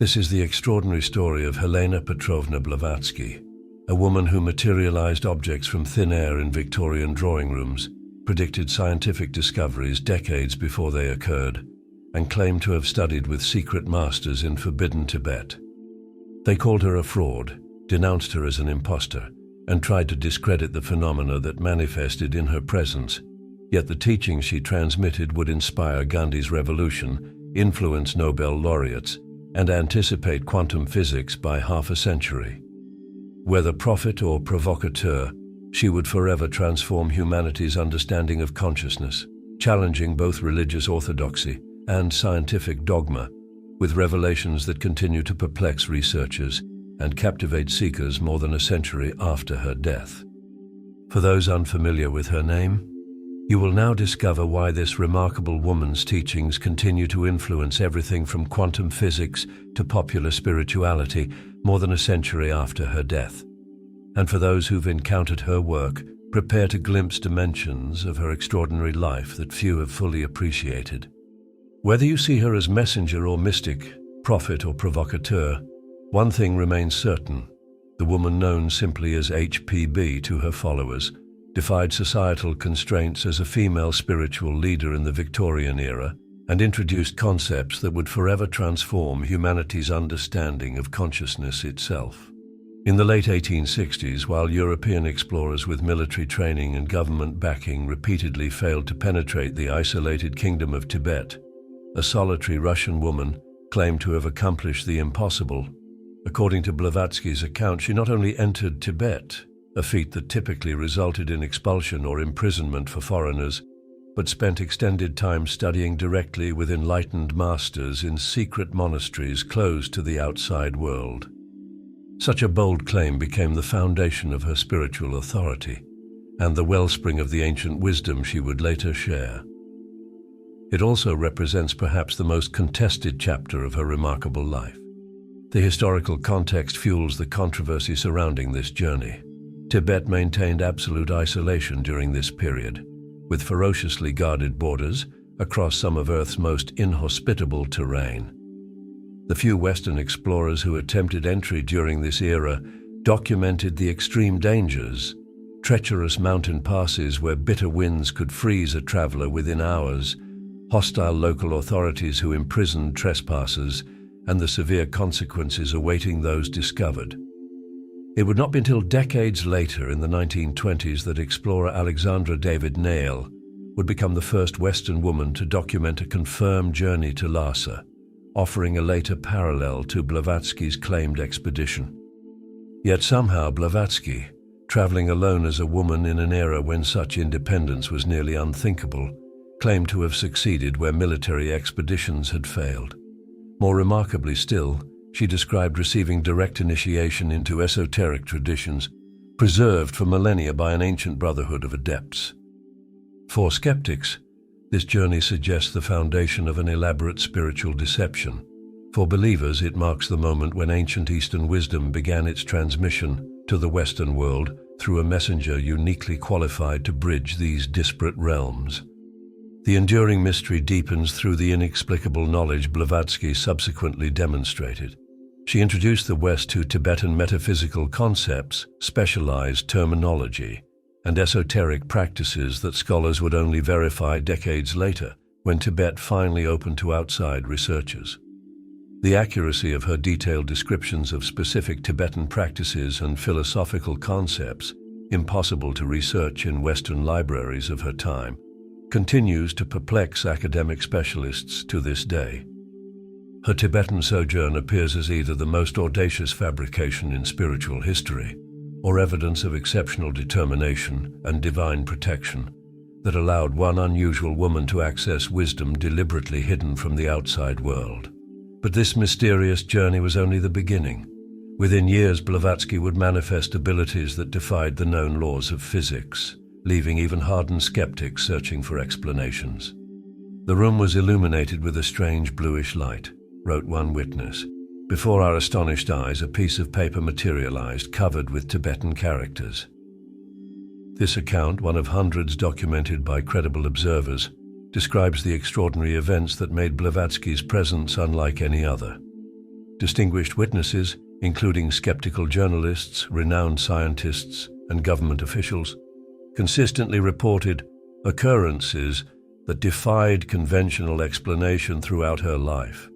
This is the extraordinary story of Helena Petrovna Blavatsky, a woman who materialized objects from thin air in Victorian drawing rooms, predicted scientific discoveries decades before they occurred, and claimed to have studied with secret masters in forbidden Tibet. They called her a fraud, denounced her as an impostor, and tried to discredit the phenomena that manifested in her presence. Yet the teachings she transmitted would inspire Gandhi's revolution, influence Nobel laureates, and anticipate quantum physics by half a century. Whether prophet or provocateur, she would forever transform humanity's understanding of consciousness, challenging both religious orthodoxy and scientific dogma, with revelations that continue to perplex researchers and captivate seekers more than a century after her death. For those unfamiliar with her name, you will now discover why this remarkable woman's teachings continue to influence everything from quantum physics to popular spirituality more than a century after her death. And for those who've encountered her work, prepare to glimpse dimensions of her extraordinary life that few have fully appreciated. Whether you see her as messenger or mystic, prophet or provocateur, one thing remains certain: the woman known simply as HPB to her followers defied societal constraints as a female spiritual leader in the Victorian era and introduced concepts that would forever transform humanity's understanding of consciousness itself. In the late 1860s, while European explorers with military training and government backing repeatedly failed to penetrate the isolated kingdom of Tibet, a solitary Russian woman claimed to have accomplished the impossible. According to Blavatsky's account, she not only entered Tibet, a feat that typically resulted in expulsion or imprisonment for foreigners, but spent extended time studying directly with enlightened masters in secret monasteries closed to the outside world. Such a bold claim became the foundation of her spiritual authority and the wellspring of the ancient wisdom she would later share. It also represents perhaps the most contested chapter of her remarkable life. The historical context fuels the controversy surrounding this journey. Tibet maintained absolute isolation during this period, with ferociously guarded borders across some of Earth's most inhospitable terrain. The few Western explorers who attempted entry during this era documented the extreme dangers: treacherous mountain passes where bitter winds could freeze a traveler within hours, hostile local authorities who imprisoned trespassers, and the severe consequences awaiting those discovered. It would not be until decades later, in the 1920s, that explorer Alexandra David Nail would become the first Western woman to document a confirmed journey to Lhasa, offering a later parallel to Blavatsky's claimed expedition. Yet somehow Blavatsky, traveling alone as a woman in an era when such independence was nearly unthinkable, claimed to have succeeded where military expeditions had failed. More remarkably still, she described receiving direct initiation into esoteric traditions, preserved for millennia by an ancient brotherhood of adepts. For skeptics, this journey suggests the foundation of an elaborate spiritual deception. For believers, it marks the moment when ancient Eastern wisdom began its transmission to the Western world through a messenger uniquely qualified to bridge these disparate realms. The enduring mystery deepens through the inexplicable knowledge Blavatsky subsequently demonstrated. She introduced the West to Tibetan metaphysical concepts, specialized terminology, and esoteric practices that scholars would only verify decades later, when Tibet finally opened to outside researchers. The accuracy of her detailed descriptions of specific Tibetan practices and philosophical concepts, impossible to research in Western libraries of her time, continues to perplex academic specialists to this day. Her Tibetan sojourn appears as either the most audacious fabrication in spiritual history, or evidence of exceptional determination and divine protection that allowed one unusual woman to access wisdom deliberately hidden from the outside world. But this mysterious journey was only the beginning. Within years, Blavatsky would manifest abilities that defied the known laws of physics, leaving even hardened skeptics searching for explanations. "The room was illuminated with a strange bluish light," wrote one witness. "Before our astonished eyes, a piece of paper materialized, covered with Tibetan characters." This account, one of hundreds documented by credible observers, describes the extraordinary events that made Blavatsky's presence unlike any other. Distinguished witnesses, including skeptical journalists, renowned scientists, and government officials, consistently reported occurrences that defied conventional explanation throughout her life.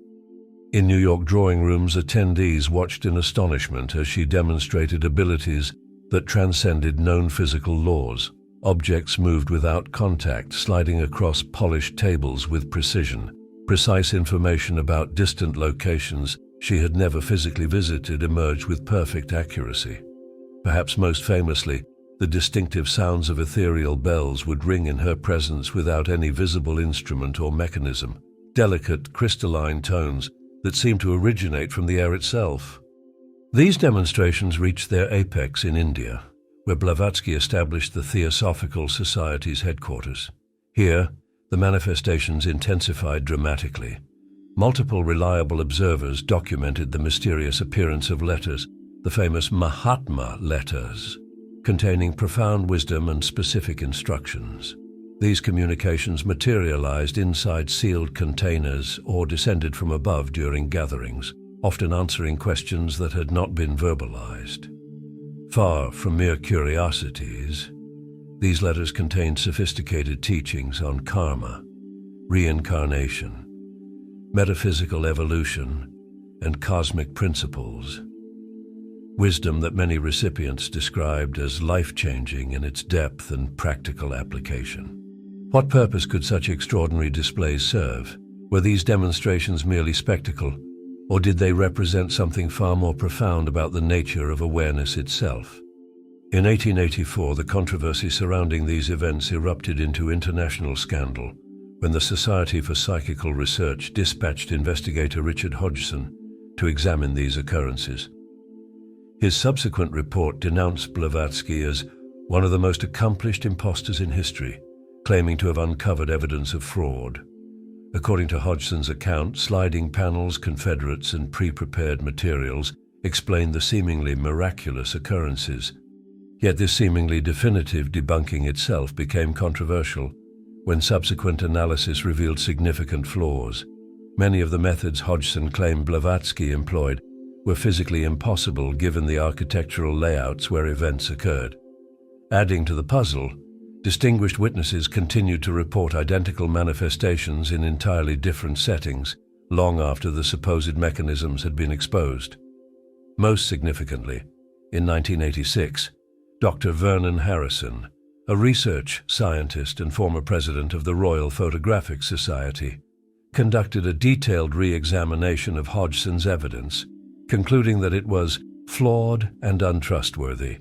In New York drawing rooms, attendees watched in astonishment as she demonstrated abilities that transcended known physical laws. Objects moved without contact, sliding across polished tables with precision. Precise information about distant locations she had never physically visited emerged with perfect accuracy. Perhaps most famously, the distinctive sounds of ethereal bells would ring in her presence without any visible instrument or mechanism, delicate crystalline tones that seemed to originate from the air itself. These demonstrations reached their apex in India, where Blavatsky established the Theosophical Society's headquarters. Here, the manifestations intensified dramatically. Multiple reliable observers documented the mysterious appearance of letters, the famous Mahatma letters, containing profound wisdom and specific instructions. These communications materialized inside sealed containers or descended from above during gatherings, often answering questions that had not been verbalized. Far from mere curiosities, these letters contained sophisticated teachings on karma, reincarnation, metaphysical evolution, and cosmic principles. Wisdom that many recipients described as life-changing in its depth and practical application. What purpose could such extraordinary displays serve? Were these demonstrations merely spectacle, or did they represent something far more profound about the nature of awareness itself? In 1884, the controversy surrounding these events erupted into international scandal when the Society for Psychical Research dispatched investigator Richard Hodgson to examine these occurrences. His subsequent report denounced Blavatsky as one of the most accomplished impostors in history, claiming to have uncovered evidence of fraud. According to Hodgson's account, sliding panels, confederates, and pre-prepared materials explained the seemingly miraculous occurrences. Yet this seemingly definitive debunking itself became controversial when subsequent analysis revealed significant flaws. Many of the methods Hodgson claimed Blavatsky employed were physically impossible given the architectural layouts where events occurred. Adding to the puzzle, distinguished witnesses continued to report identical manifestations in entirely different settings long after the supposed mechanisms had been exposed. Most significantly, in 1986, Dr. Vernon Harrison, a research scientist and former president of the Royal Photographic Society, conducted a detailed re-examination of Hodgson's evidence, concluding that it was flawed and untrustworthy,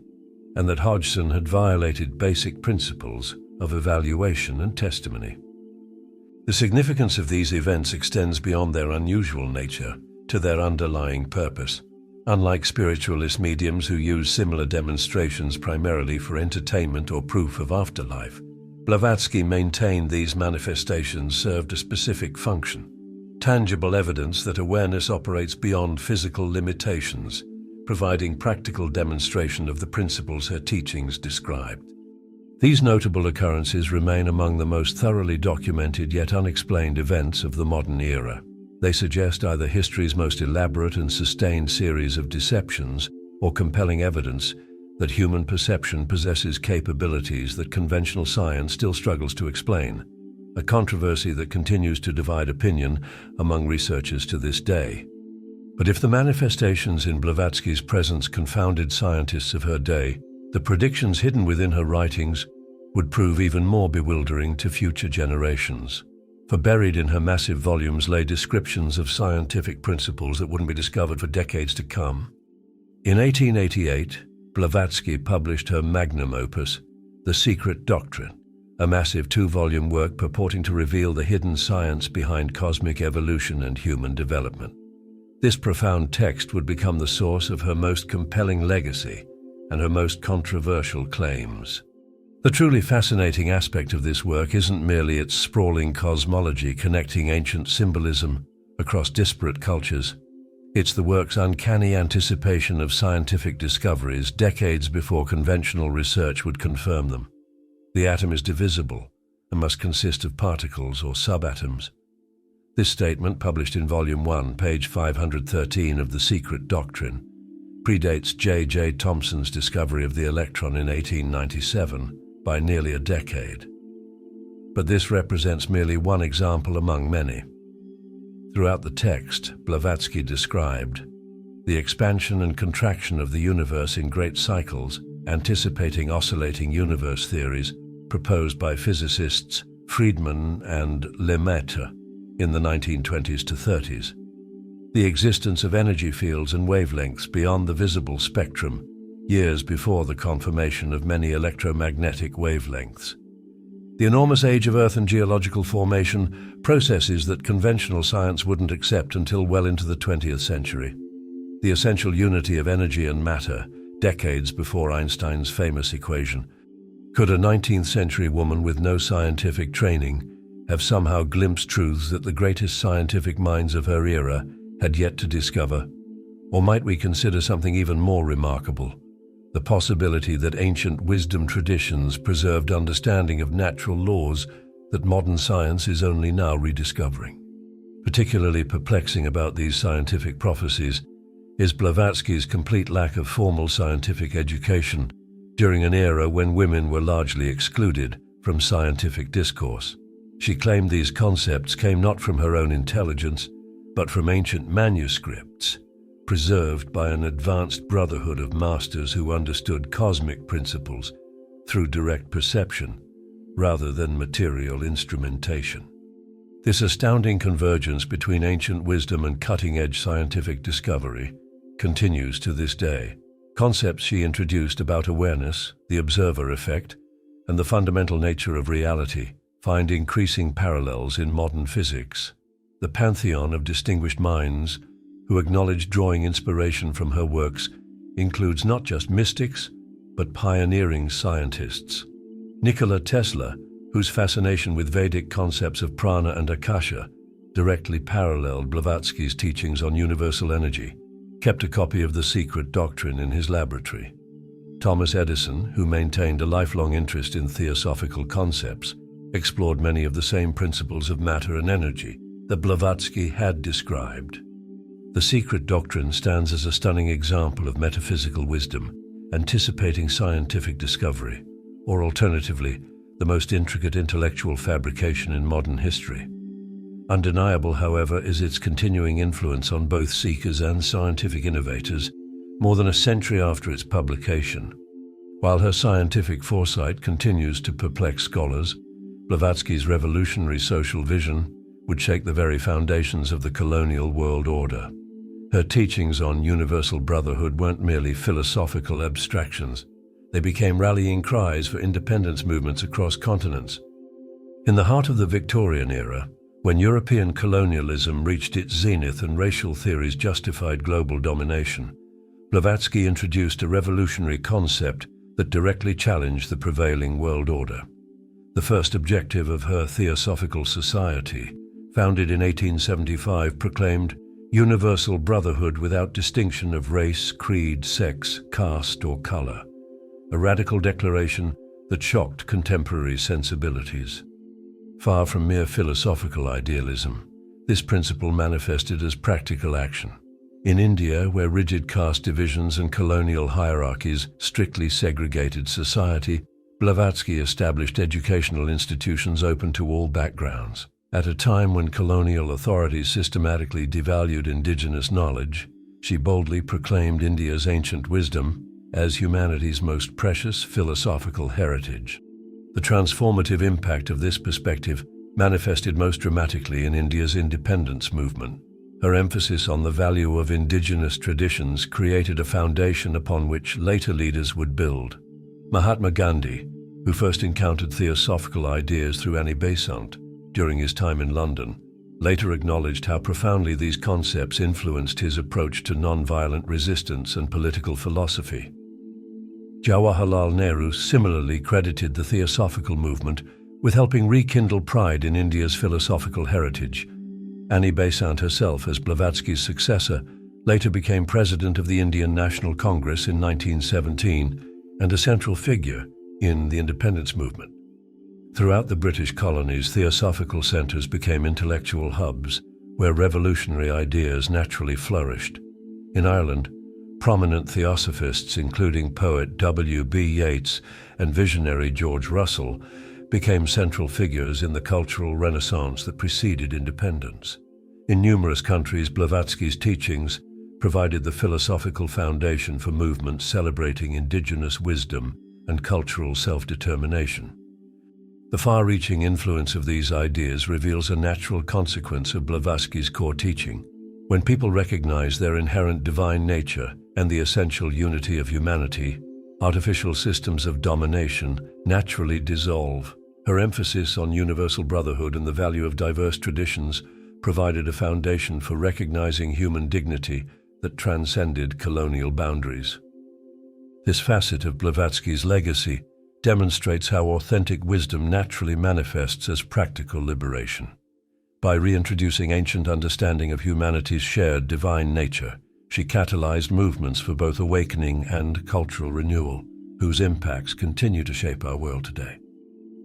and that Hodgson had violated basic principles of evaluation and testimony. The significance of these events extends beyond their unusual nature to their underlying purpose. Unlike spiritualist mediums who use similar demonstrations primarily for entertainment or proof of afterlife, Blavatsky maintained these manifestations served a specific function: tangible evidence that awareness operates beyond physical limitations, providing practical demonstration of the principles her teachings described. These notable occurrences remain among the most thoroughly documented yet unexplained events of the modern era. They suggest either history's most elaborate and sustained series of deceptions or compelling evidence that human perception possesses capabilities that conventional science still struggles to explain, a controversy that continues to divide opinion among researchers to this day. But if the manifestations in Blavatsky's presence confounded scientists of her day, the predictions hidden within her writings would prove even more bewildering to future generations. For buried in her massive volumes lay descriptions of scientific principles that wouldn't be discovered for decades to come. In 1888, Blavatsky published her magnum opus, The Secret Doctrine, a massive 2-volume work purporting to reveal the hidden science behind cosmic evolution and human development. This profound text would become the source of her most compelling legacy and her most controversial claims. The truly fascinating aspect of this work isn't merely its sprawling cosmology connecting ancient symbolism across disparate cultures. It's the work's uncanny anticipation of scientific discoveries decades before conventional research would confirm them. The atom is divisible and must consist of particles or subatoms. This statement, published in Volume 1, page 513 of The Secret Doctrine, predates J. Thomson's discovery of the electron in 1897 by nearly a decade. But this represents merely one example among many. Throughout the text, Blavatsky described the expansion and contraction of the universe in great cycles, anticipating oscillating universe theories proposed by physicists Friedman and Lemaitre in the 1920s to 30s. The existence of energy fields and wavelengths beyond the visible spectrum, years before the confirmation of many electromagnetic wavelengths. The enormous age of Earth and geological formation, processes that conventional science wouldn't accept until well into the 20th century. The essential unity of energy and matter, decades before Einstein's famous equation. Could a 19th century woman with no scientific training have somehow glimpsed truths that the greatest scientific minds of her era had yet to discover? Or might we consider something even more remarkable? The possibility that ancient wisdom traditions preserved understanding of natural laws that modern science is only now rediscovering. Particularly perplexing about these scientific prophecies is Blavatsky's complete lack of formal scientific education during an era when women were largely excluded from scientific discourse. She claimed these concepts came not from her own intelligence, but from ancient manuscripts, preserved by an advanced brotherhood of masters who understood cosmic principles through direct perception, rather than material instrumentation. This astounding convergence between ancient wisdom and cutting-edge scientific discovery continues to this day. Concepts she introduced about awareness, the observer effect, and the fundamental nature of reality find increasing parallels in modern physics. The pantheon of distinguished minds who acknowledge drawing inspiration from her works includes not just mystics, but pioneering scientists. Nikola Tesla, whose fascination with Vedic concepts of prana and akasha directly paralleled Blavatsky's teachings on universal energy, kept a copy of The Secret Doctrine in his laboratory. Thomas Edison, who maintained a lifelong interest in theosophical concepts, explored many of the same principles of matter and energy that Blavatsky had described. The Secret Doctrine stands as a stunning example of metaphysical wisdom, anticipating scientific discovery, or alternatively, the most intricate intellectual fabrication in modern history. Undeniable, however, is its continuing influence on both seekers and scientific innovators more than a century after its publication. While her scientific foresight continues to perplex scholars, Blavatsky's revolutionary social vision would shake the very foundations of the colonial world order. Her teachings on universal brotherhood weren't merely philosophical abstractions. They became rallying cries for independence movements across continents. In the heart of the Victorian era, when European colonialism reached its zenith and racial theories justified global domination, Blavatsky introduced a revolutionary concept that directly challenged the prevailing world order. The first objective of her Theosophical Society, founded in 1875, proclaimed universal brotherhood without distinction of race, creed, sex, caste, or color, a radical declaration that shocked contemporary sensibilities. Far from mere philosophical idealism, this principle manifested as practical action. In India, where rigid caste divisions and colonial hierarchies strictly segregated society, Blavatsky established educational institutions open to all backgrounds. At a time when colonial authorities systematically devalued indigenous knowledge, she boldly proclaimed India's ancient wisdom as humanity's most precious philosophical heritage. The transformative impact of this perspective manifested most dramatically in India's independence movement. Her emphasis on the value of indigenous traditions created a foundation upon which later leaders would build. Mahatma Gandhi, who first encountered theosophical ideas through Annie Besant during his time in London, later acknowledged how profoundly these concepts influenced his approach to nonviolent resistance and political philosophy. Jawaharlal Nehru similarly credited the Theosophical movement with helping rekindle pride in India's philosophical heritage. Annie Besant herself, as Blavatsky's successor, later became president of the Indian National Congress in 1917 and a central figure in the independence movement. Throughout the British colonies, theosophical centres became intellectual hubs where revolutionary ideas naturally flourished. In Ireland, prominent theosophists, including poet W.B. Yeats and visionary George Russell, became central figures in the cultural renaissance that preceded independence. In numerous countries, Blavatsky's teachings provided the philosophical foundation for movements celebrating indigenous wisdom and cultural self-determination. The far-reaching influence of these ideas reveals a natural consequence of Blavatsky's core teaching. When people recognize their inherent divine nature and the essential unity of humanity, artificial systems of domination naturally dissolve. Her emphasis on universal brotherhood and the value of diverse traditions provided a foundation for recognizing human dignity that transcended colonial boundaries. This facet of Blavatsky's legacy demonstrates how authentic wisdom naturally manifests as practical liberation. By reintroducing ancient understanding of humanity's shared divine nature, she catalyzed movements for both awakening and cultural renewal, whose impacts continue to shape our world today.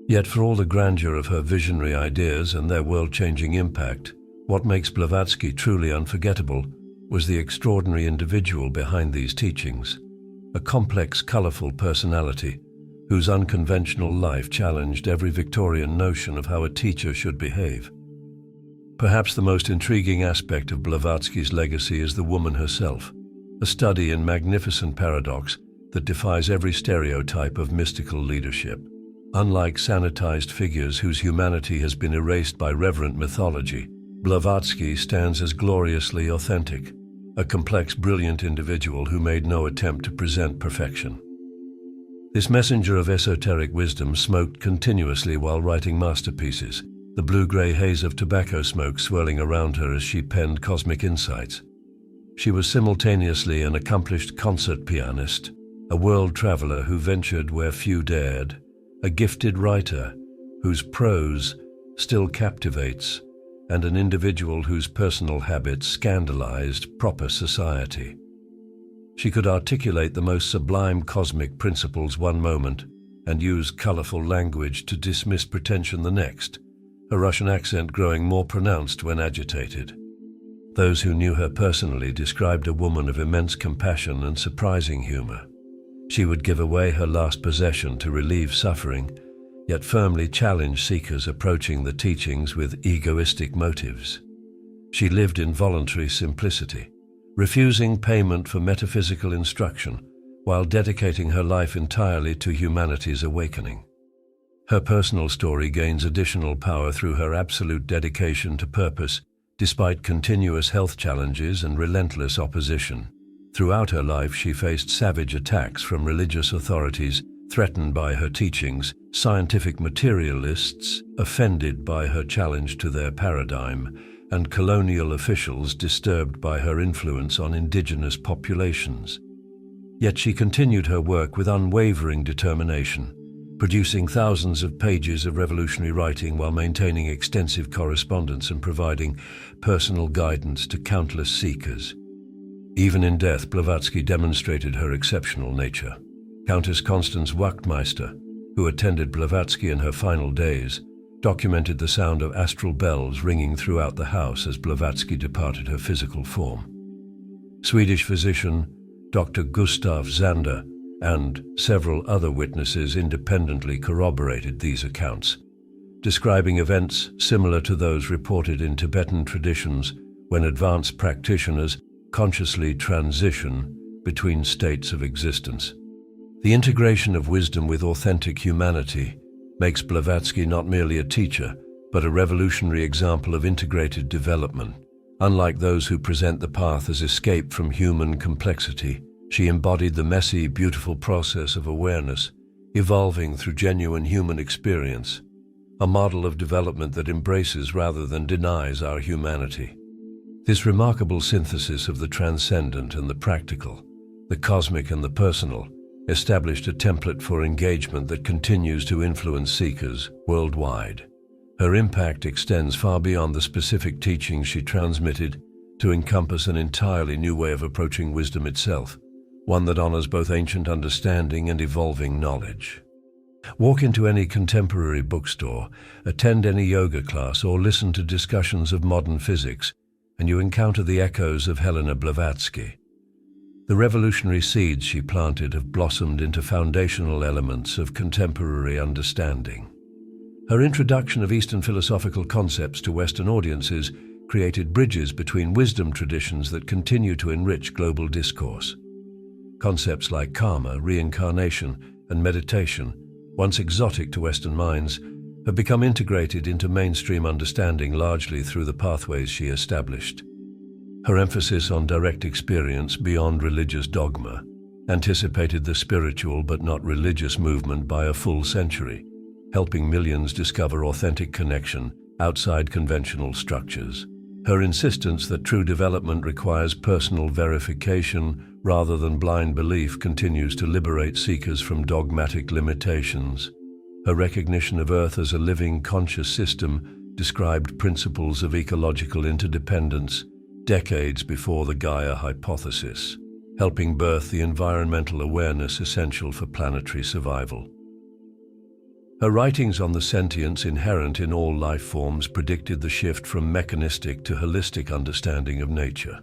Yet for all the grandeur of her visionary ideas and their world-changing impact, what makes Blavatsky truly unforgettable was the extraordinary individual behind these teachings, a complex, colorful personality whose unconventional life challenged every Victorian notion of how a teacher should behave. Perhaps the most intriguing aspect of Blavatsky's legacy is the woman herself, a study in magnificent paradox that defies every stereotype of mystical leadership. Unlike sanitized figures whose humanity has been erased by reverent mythology, Blavatsky stands as gloriously authentic, a complex, brilliant individual who made no attempt to present perfection. This messenger of esoteric wisdom smoked continuously while writing masterpieces, the blue-gray haze of tobacco smoke swirling around her as she penned cosmic insights. She was simultaneously an accomplished concert pianist, a world traveler who ventured where few dared, a gifted writer whose prose still captivates, and an individual whose personal habits scandalized proper society. She could articulate the most sublime cosmic principles one moment and use colorful language to dismiss pretension the next, her Russian accent growing more pronounced when agitated. Those who knew her personally described a woman of immense compassion and surprising humor. She would give away her last possession to relieve suffering, yet firmly challenge seekers approaching the teachings with egoistic motives. She lived in voluntary simplicity, refusing payment for metaphysical instruction while dedicating her life entirely to humanity's awakening. Her personal story gains additional power through her absolute dedication to purpose, despite continuous health challenges and relentless opposition. Throughout her life, she faced savage attacks from religious authorities threatened by her teachings, scientific materialists offended by her challenge to their paradigm, and colonial officials disturbed by her influence on indigenous populations. Yet she continued her work with unwavering determination, producing thousands of pages of revolutionary writing while maintaining extensive correspondence and providing personal guidance to countless seekers. Even in death, Blavatsky demonstrated her exceptional nature. Countess Constance Wachtmeister, who attended Blavatsky in her final days, documented the sound of astral bells ringing throughout the house as Blavatsky departed her physical form. Swedish physician Dr. Gustav Zander and several other witnesses independently corroborated these accounts, describing events similar to those reported in Tibetan traditions when advanced practitioners consciously transition between states of existence. The integration of wisdom with authentic humanity makes Blavatsky not merely a teacher, but a revolutionary example of integrated development. Unlike those who present the path as escape from human complexity, she embodied the messy, beautiful process of awareness, evolving through genuine human experience, a model of development that embraces rather than denies our humanity. This remarkable synthesis of the transcendent and the practical, the cosmic and the personal, established a template for engagement that continues to influence seekers worldwide. Her impact extends far beyond the specific teachings she transmitted to encompass an entirely new way of approaching wisdom itself, one that honors both ancient understanding and evolving knowledge. Walk into any contemporary bookstore, attend any yoga class, or listen to discussions of modern physics, and you encounter the echoes of Helena Blavatsky. The revolutionary seeds she planted have blossomed into foundational elements of contemporary understanding. Her introduction of Eastern philosophical concepts to Western audiences created bridges between wisdom traditions that continue to enrich global discourse. Concepts like karma, reincarnation, and meditation, once exotic to Western minds, have become integrated into mainstream understanding largely through the pathways she established. Her emphasis on direct experience beyond religious dogma anticipated the spiritual but not religious movement by a full century, helping millions discover authentic connection outside conventional structures. Her insistence that true development requires personal verification rather than blind belief continues to liberate seekers from dogmatic limitations. Her recognition of Earth as a living, conscious system described principles of ecological interdependence decades before the Gaia hypothesis, helping birth the environmental awareness essential for planetary survival. Her writings on the sentience inherent in all life forms predicted the shift from mechanistic to holistic understanding of nature.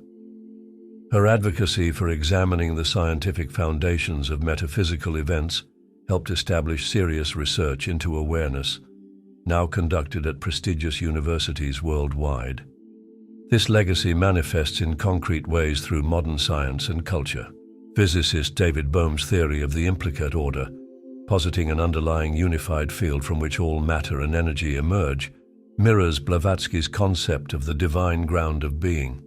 Her advocacy for examining the scientific foundations of metaphysical events helped establish serious research into awareness, now conducted at prestigious universities worldwide. This legacy manifests in concrete ways through modern science and culture. Physicist David Bohm's theory of the implicate order, positing an underlying unified field from which all matter and energy emerge, mirrors Blavatsky's concept of the divine ground of being.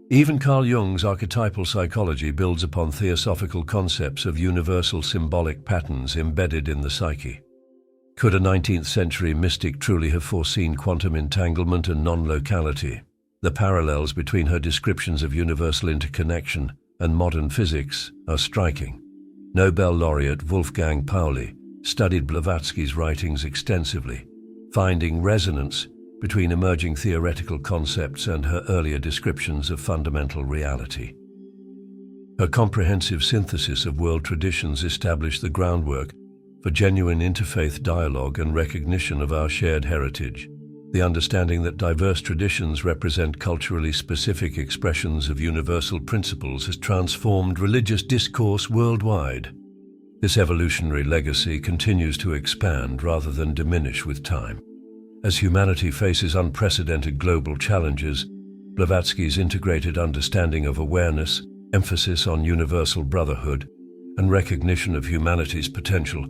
Even Carl Jung's archetypal psychology builds upon theosophical concepts of universal symbolic patterns embedded in the psyche. Could a 19th century mystic truly have foreseen quantum entanglement and non-locality? The parallels between her descriptions of universal interconnection and modern physics are striking. Nobel laureate Wolfgang Pauli studied Blavatsky's writings extensively, finding resonance between emerging theoretical concepts and her earlier descriptions of fundamental reality. Her comprehensive synthesis of world traditions established the groundwork for genuine interfaith dialogue and recognition of our shared heritage. The understanding that diverse traditions represent culturally specific expressions of universal principles has transformed religious discourse worldwide. This evolutionary legacy continues to expand rather than diminish with time. As humanity faces unprecedented global challenges, Blavatsky's integrated understanding of awareness, emphasis on universal brotherhood, and recognition of humanity's potential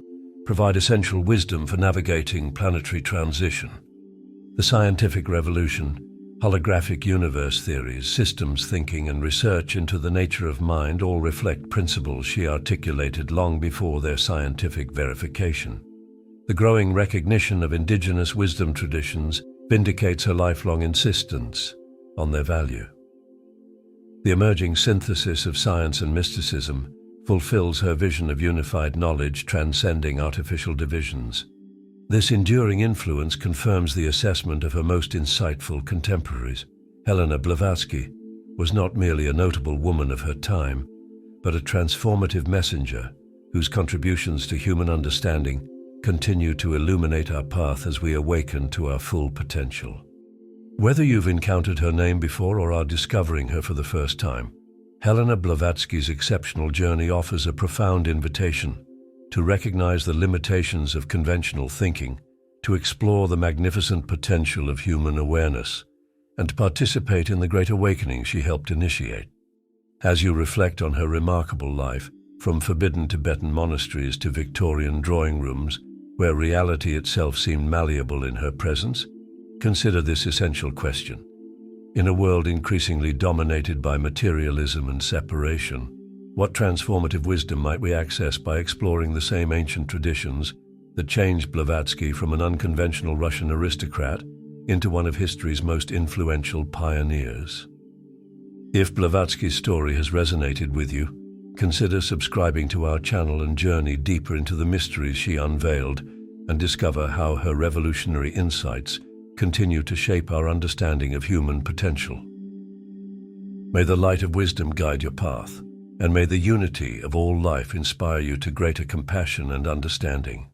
provide essential wisdom for navigating planetary transition. The scientific revolution, holographic universe theories, systems thinking, and research into the nature of mind all reflect principles she articulated long before their scientific verification. The growing recognition of indigenous wisdom traditions vindicates her lifelong insistence on their value. The emerging synthesis of science and mysticism fulfills her vision of unified knowledge transcending artificial divisions. This enduring influence confirms the assessment of her most insightful contemporaries. Helena Blavatsky was not merely a notable woman of her time, but a transformative messenger whose contributions to human understanding continue to illuminate our path as we awaken to our full potential. Whether you've encountered her name before or are discovering her for the first time, Helena Blavatsky's exceptional journey offers a profound invitation to recognize the limitations of conventional thinking, to explore the magnificent potential of human awareness, and to participate in the great awakening she helped initiate. As you reflect on her remarkable life, from forbidden Tibetan monasteries to Victorian drawing rooms, where reality itself seemed malleable in her presence, consider this essential question. In a world increasingly dominated by materialism and separation, what transformative wisdom might we access by exploring the same ancient traditions that changed Blavatsky from an unconventional Russian aristocrat into one of history's most influential pioneers? If Blavatsky's story has resonated with you, consider subscribing to our channel and journey deeper into the mysteries she unveiled and discover how her revolutionary insights continue to shape our understanding of human potential. May the light of wisdom guide your path, and may the unity of all life inspire you to greater compassion and understanding.